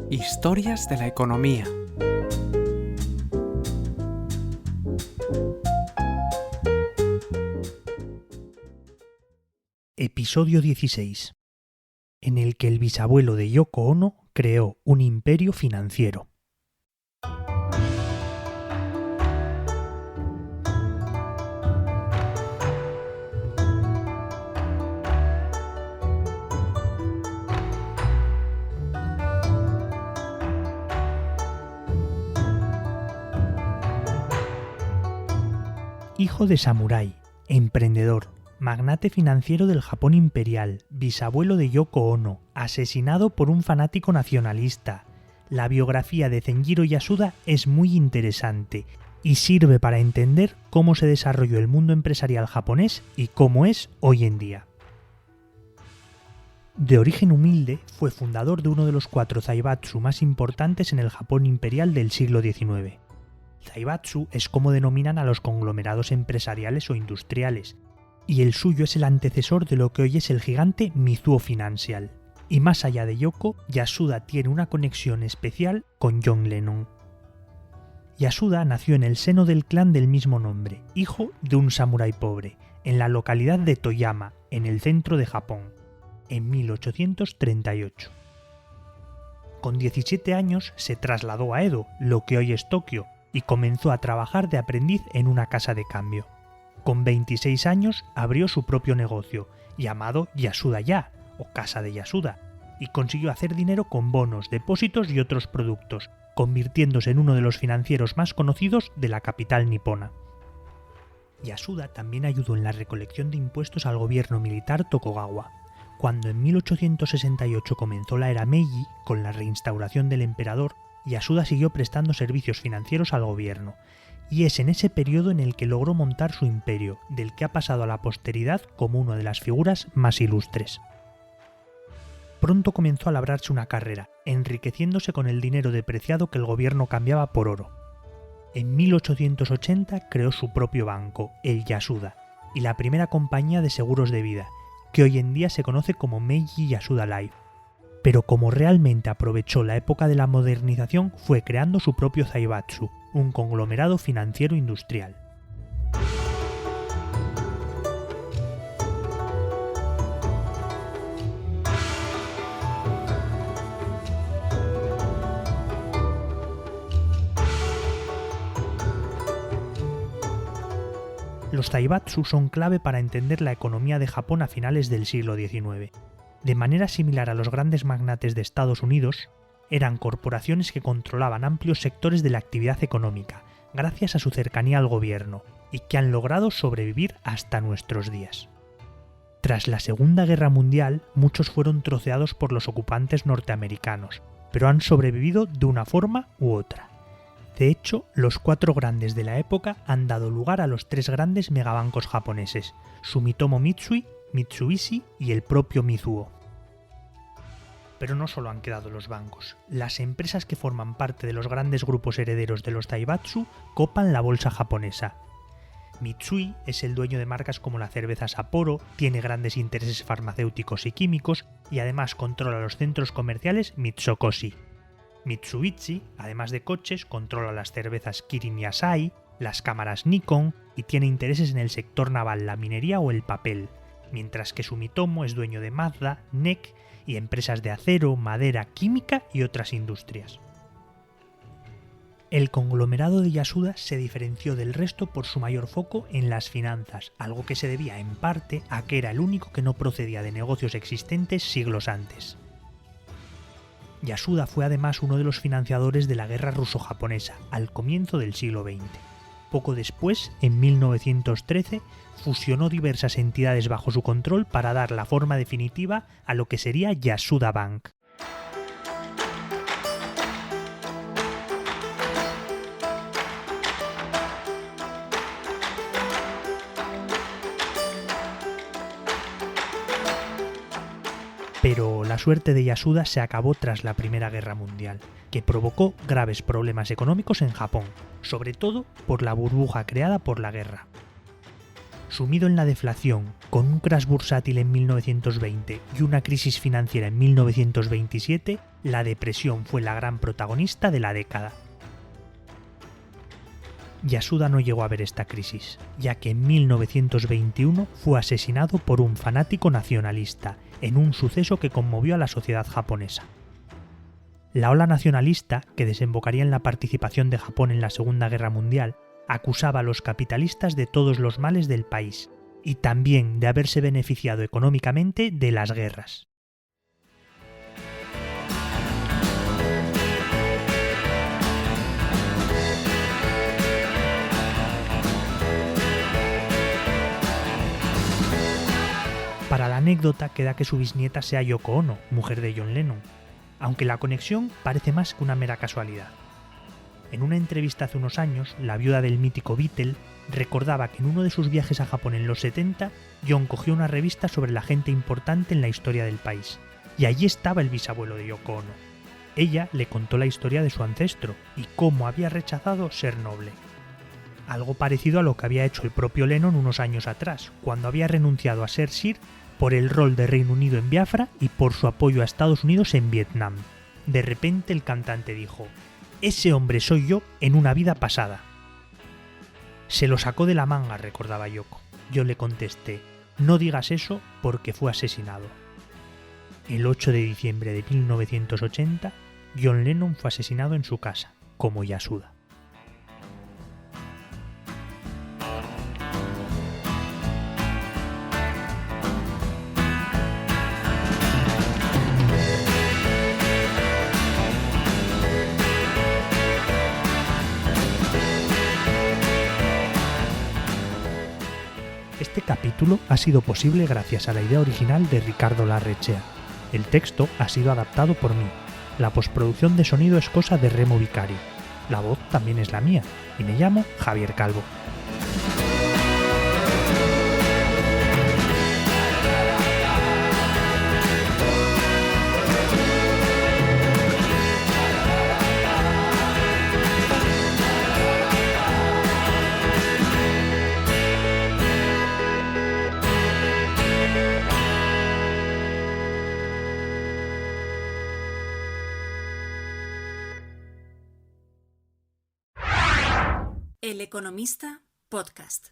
Historias de la economía. Episodio 16, en el que el bisabuelo de Yoko Ono creó un imperio financiero. Hijo de samurái, emprendedor, magnate financiero del Japón imperial, bisabuelo de Yoko Ono, asesinado por un fanático nacionalista. La biografía de Zenjiro Yasuda es muy interesante y sirve para entender cómo se desarrolló el mundo empresarial japonés y cómo es hoy en día. De origen humilde, fue fundador de uno de los 4 zaibatsu más importantes en el Japón imperial del siglo XIX. Zaibatsu es como denominan a los conglomerados empresariales o industriales, y el suyo es el antecesor de lo que hoy es el gigante Mizuho Financial. Y más allá de Yoko, Yasuda tiene una conexión especial con John Lennon. Yasuda nació en el seno del clan del mismo nombre, hijo de un samurái pobre, en la localidad de Toyama, en el centro de Japón, en 1838. Con 17 años se trasladó a Edo, lo que hoy es Tokio, y comenzó a trabajar de aprendiz en una casa de cambio. Con 26 años abrió su propio negocio, llamado Yasuda Ya, o Casa de Yasuda, y consiguió hacer dinero con bonos, depósitos y otros productos, convirtiéndose en uno de los financieros más conocidos de la capital nipona. Yasuda también ayudó en la recolección de impuestos al gobierno militar Tokugawa. Cuando en 1868 comenzó la era Meiji, con la reinstauración del emperador, Yasuda siguió prestando servicios financieros al gobierno, y es en ese periodo en el que logró montar su imperio, del que ha pasado a la posteridad como una de las figuras más ilustres. Pronto comenzó a labrarse una carrera, enriqueciéndose con el dinero depreciado que el gobierno cambiaba por oro. En 1880 creó su propio banco, el Yasuda, y la primera compañía de seguros de vida, que hoy en día se conoce como Meiji Yasuda Life. Pero como realmente aprovechó la época de la modernización fue creando su propio zaibatsu, un conglomerado financiero industrial. Los zaibatsu son clave para entender la economía de Japón a finales del siglo XIX. De manera similar a los grandes magnates de Estados Unidos, eran corporaciones que controlaban amplios sectores de la actividad económica, gracias a su cercanía al gobierno, y que han logrado sobrevivir hasta nuestros días. Tras la Segunda Guerra Mundial, muchos fueron troceados por los ocupantes norteamericanos, pero han sobrevivido de una forma u otra. De hecho, los 4 grandes de la época han dado lugar a los 3 grandes megabancos japoneses, Sumitomo Mitsui, Mitsubishi y el propio Mizuho. Pero no solo han quedado los bancos. Las empresas que forman parte de los grandes grupos herederos de los zaibatsu copan la bolsa japonesa. Mitsui es el dueño de marcas como la cerveza Sapporo, tiene grandes intereses farmacéuticos y químicos y además controla los centros comerciales Mitsukoshi. Mitsubishi, además de coches, controla las cervezas Kirin y Asahi, las cámaras Nikon y tiene intereses en el sector naval, la minería o el papel. Mientras que Sumitomo es dueño de Mazda, NEC y empresas de acero, madera, química y otras industrias. El conglomerado de Yasuda se diferenció del resto por su mayor foco en las finanzas, algo que se debía en parte a que era el único que no procedía de negocios existentes siglos antes. Yasuda fue además uno de los financiadores de la guerra ruso-japonesa, al comienzo del siglo XX. Poco después, en 1913, fusionó diversas entidades bajo su control para dar la forma definitiva a lo que sería Yasuda Bank. Pero la suerte de Yasuda se acabó tras la Primera Guerra Mundial, que provocó graves problemas económicos en Japón, sobre todo por la burbuja creada por la guerra. Sumido en la deflación, con un crash bursátil en 1920 y una crisis financiera en 1927, la depresión fue la gran protagonista de la década. Yasuda no llegó a ver esta crisis, ya que en 1921 fue asesinado por un fanático nacionalista, en un suceso que conmovió a la sociedad japonesa. La ola nacionalista, que desembocaría en la participación de Japón en la Segunda Guerra Mundial, acusaba a los capitalistas de todos los males del país, y también de haberse beneficiado económicamente de las guerras. Para la anécdota queda que su bisnieta sea Yoko Ono, mujer de John Lennon, aunque la conexión parece más que una mera casualidad. En una entrevista hace unos años, la viuda del mítico Beatle recordaba que en uno de sus viajes a Japón en los 70, John cogió una revista sobre la gente importante en la historia del país, y allí estaba el bisabuelo de Yoko Ono. Ella le contó la historia de su ancestro y cómo había rechazado ser noble. Algo parecido a lo que había hecho el propio Lennon unos años atrás, cuando había renunciado a ser Sir por el rol de Reino Unido en Biafra y por su apoyo a Estados Unidos en Vietnam. De repente el cantante dijo: «Ese hombre soy yo en una vida pasada». Se lo sacó de la manga, recordaba Yoko. Yo le contesté: «No digas eso porque fue asesinado». El 8 de diciembre de 1980, John Lennon fue asesinado en su casa, como Yasuda. Este capítulo ha sido posible gracias a la idea original de Ricardo Larrechea. El texto ha sido adaptado por mí. La postproducción de sonido es cosa de Remo Vicario. La voz también es la mía, y me llamo Javier Calvo. El Economista Podcast.